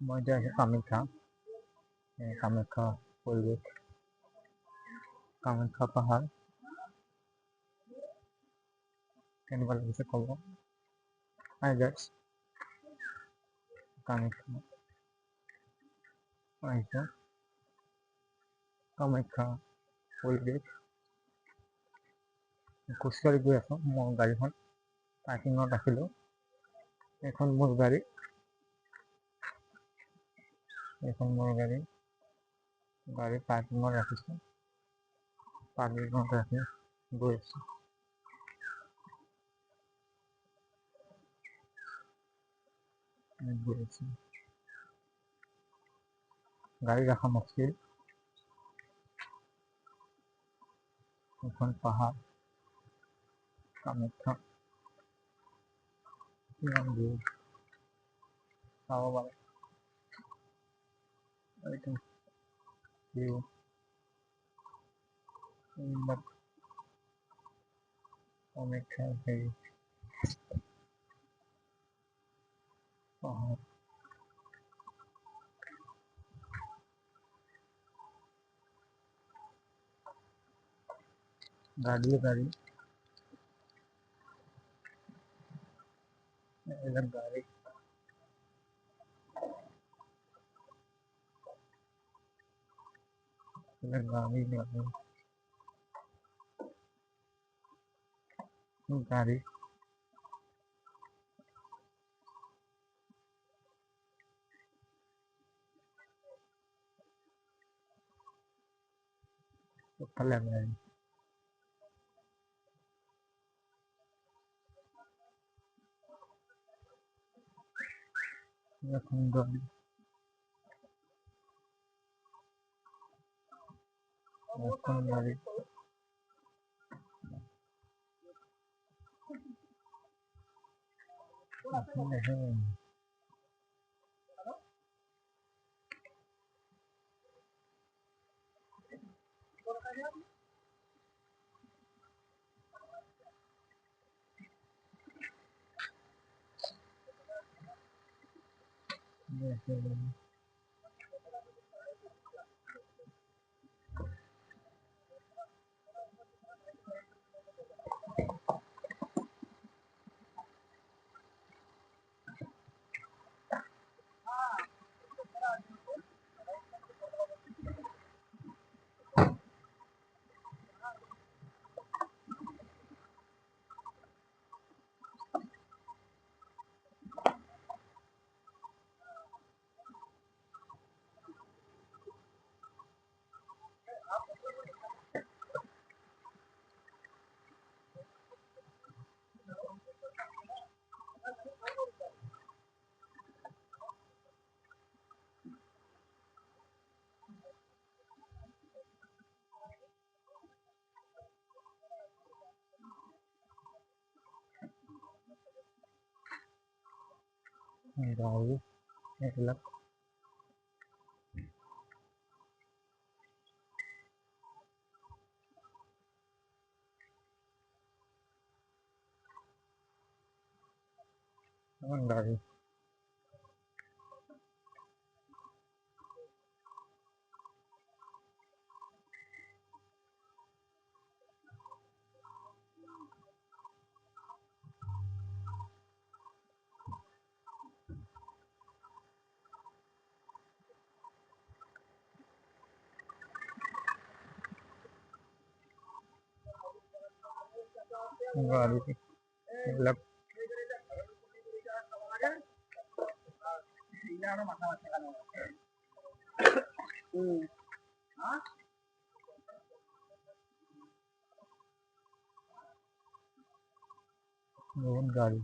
মধ্যে আছে কামাখ্যা। কামাখ্যা পরিবেশ, কামাখ্যা পাহাড় কেনেকুৱা লাগিছে ক'ব। হাই গাইছ, কামাখ্যা আহিছোঁ, কামাখ্যা পৰিৱেশ। খোজকাঢ়ি গৈ আছোঁ, মই গাড়ীখন পাৰ্কিঙত ৰাখিলোঁ। এইখন মোৰ গাড়ী, গাড়ী পাৰ্কিঙত ৰাখিছোঁ। পাৰ্কিঙত ৰাখি গৈ আছোঁ। গাড়ী ৰখা মুস্কিল। এখন পাহাৰ, কামাখ্যা কিমান দূৰ চাব পাৰে। এইটো ভিউ এইবিলাক কামাখ্যাৰ হেৰি পাহাৰ। গাড়ী এইবিলাক গাড়ী গাড়ী চবফালে গাড়ী। এখন গাড়ী এইবিলাক গাড়ী এইবিলাক বহুত গাড়ী।